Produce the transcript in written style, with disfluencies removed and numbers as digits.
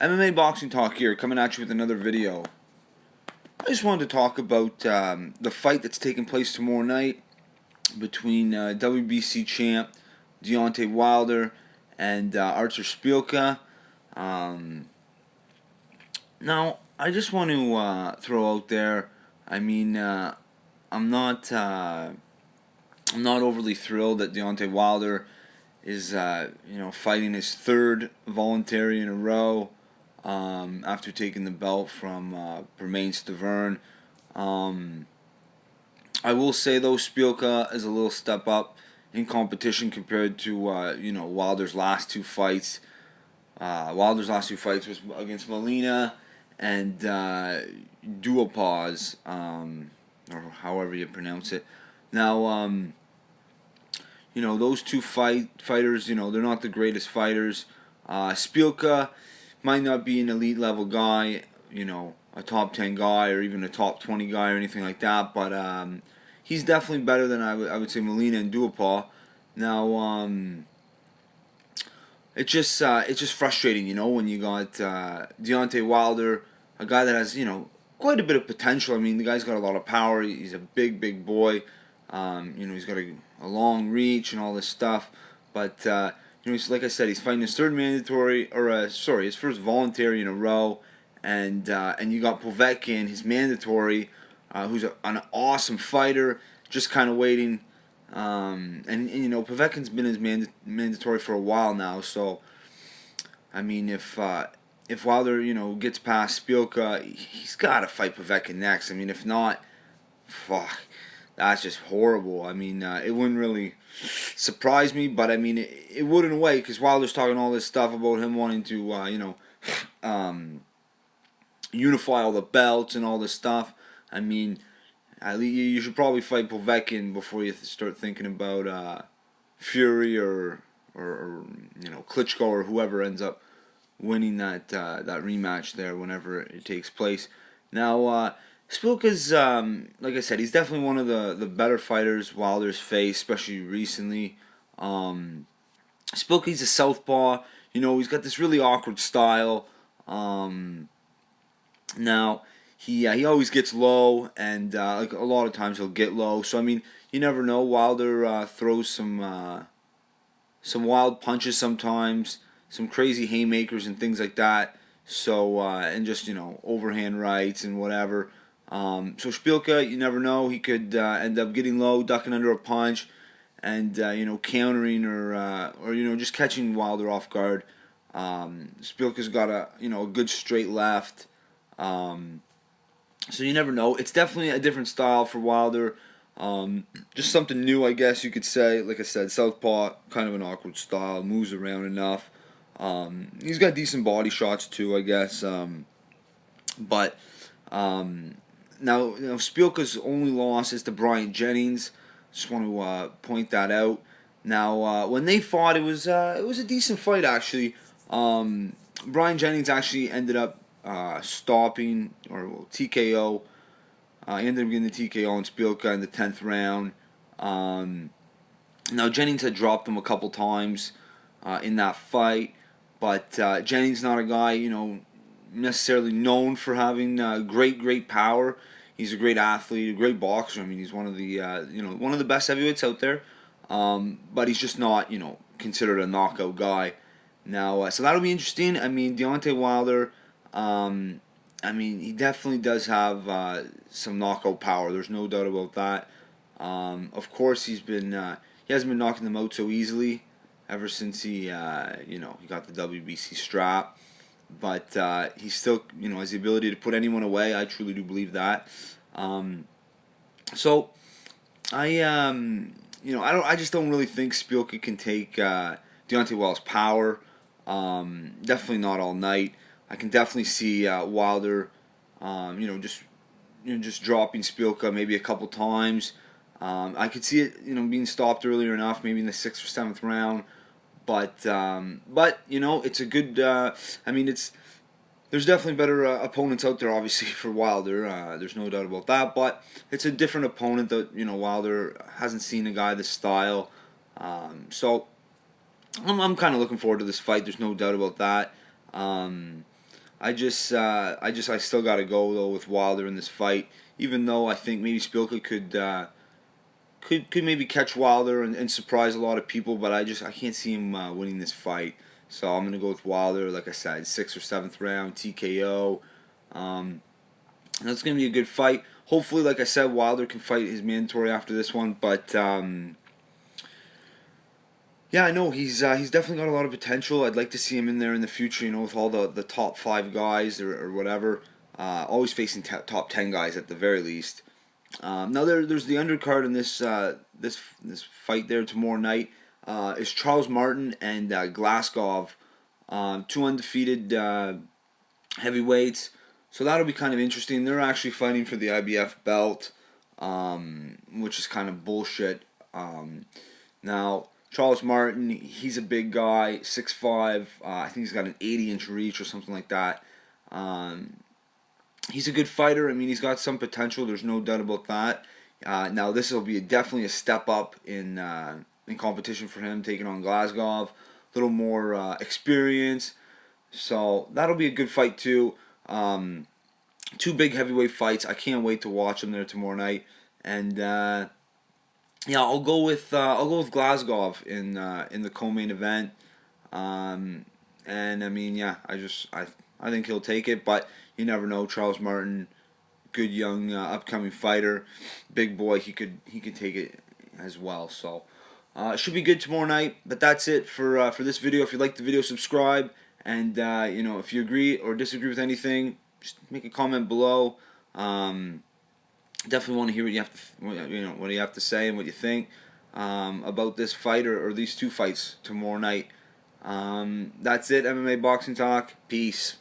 MMA Boxing Talk here, coming at you with another video. I just wanted to talk about the fight that's taking place tomorrow night between WBC champ Deontay Wilder and Artur Szpilka. Um, Now, I just want to throw out there. I mean, I'm not I'm not overly thrilled that Deontay Wilder is fighting his third voluntary in a row after taking the belt from Bermain Stavern. Um, I will say though, Szpilka is a little step up in competition compared to Wilder's last two fights. Wilder's last two fights was against Molina and Duopaz, or however you pronounce it. Now, those two fighters, they're not the greatest fighters. Szpilka might not be an elite level guy, a top 10 guy or even a top 20 guy or anything like that, but he's definitely better than I would say Molina and Duopaz. Now, it's just frustrating, when you got Deontay Wilder, a guy that has quite a bit of potential. I mean, the guy's got a lot of power. He's a big boy. He's got a long reach and all this stuff. But he's, like I said, he's fighting his third mandatory, or his first voluntary in a row. And you got Povetkin, his mandatory, who's an awesome fighter, just kind of waiting. Povetkin's been his mandatory for a while now. So, I mean, if Wilder, gets past Szpilka, he's got to fight Povetkin next. I mean, if not, fuck, that's just horrible. I mean, it wouldn't really surprise me, but I mean, it would in a way, because Wilder's talking all this stuff about him wanting to, unify all the belts and all this stuff. I mean, you should probably fight Povetkin before you start thinking about Fury or Klitschko or whoever ends up winning that rematch there whenever it takes place. Now, Szpilka's, like I said, he's definitely one of the better fighters Wilder's faced, especially recently. Szpilka's a southpaw. He's got this really awkward style. Now, he always gets low, and like a lot of times he'll get low. So I mean, you never know. Wilder throws some wild punches sometimes, some crazy haymakers and things like that. So and just overhand rights and whatever. So Szpilka, you never know. He could end up getting low, ducking under a punch, and countering or just catching Wilder off guard. Szpilka's got a good straight left. So you never know. It's definitely a different style for Wilder. Just something new, I guess you could say. Like I said, southpaw, kind of an awkward style, moves around enough. He's got decent body shots too, I guess. But now, Szpilka's only loss is to Brian Jennings. Just want to point that out. Now, when they fought, it was a decent fight actually. Brian Jennings actually ended up stopping or TKO. He ended up getting the TKO on Szpilka in the 10th round. Now Jennings had dropped him a couple times in that fight, but Jennings not a guy necessarily known for having great power. He's a great athlete, a great boxer. I mean, he's one of the one of the best heavyweights out there. But he's just not considered a knockout guy. Now, so that'll be interesting. I mean, Deontay Wilder. He definitely does have some knockout power. There's no doubt about that. Of course, he hasn't been knocking them out so easily ever since he got the WBC strap. But he still has the ability to put anyone away. I truly do believe that. So I just don't really think Szpilka can take Deontay Wilder's power. Definitely not all night. I can definitely see Wilder, just dropping Szpilka maybe a couple times. I could see it, being stopped earlier enough, maybe in the 6th or 7th round. But it's a good. There's definitely better opponents out there, obviously, for Wilder. There's no doubt about that. But it's a different opponent that Wilder hasn't seen a guy this style. So I'm kind of looking forward to this fight. There's no doubt about that. I still got to go though with Wilder in this fight. Even though I think maybe Szpilka could maybe catch Wilder and surprise a lot of people, but I can't see him winning this fight. So I'm gonna go with Wilder. Like I said, 6th or 7th round TKO. That's gonna be a good fight. Hopefully, like I said, Wilder can fight his mandatory after this one. But yeah, I know he's definitely got a lot of potential. I'd like to see him in there in the future. With all the top 5 guys or whatever. Always facing top 10 guys at the very least. Now there's the undercard in this fight there tomorrow night. Is Charles Martin and Glasgow, 2 undefeated heavyweights. So that'll be kind of interesting. They're actually fighting for the IBF belt, which is kind of bullshit. Now Charles Martin, he's a big guy, 6'5". I think he's got an 80-inch reach or something like that. He's a good fighter. I mean, he's got some potential. There's no doubt about that. Now, this will be definitely a step up in competition for him, taking on Glasgow. A little more experience. So that'll be a good fight too. 2 big heavyweight fights. I can't wait to watch them there tomorrow night. And yeah, I'll go with Glasgow in the co-main event. And I mean, yeah, I think he'll take it, but you never know. Charles Martin, good young upcoming fighter, big boy. He could take it as well. So it should be good tomorrow night. But that's it for this video. If you like the video, subscribe, and if you agree or disagree with anything, just make a comment below. Definitely want to hear what you have to say and what you think about this fight or these 2 fights tomorrow night. That's it. MMA Boxing Talk. Peace.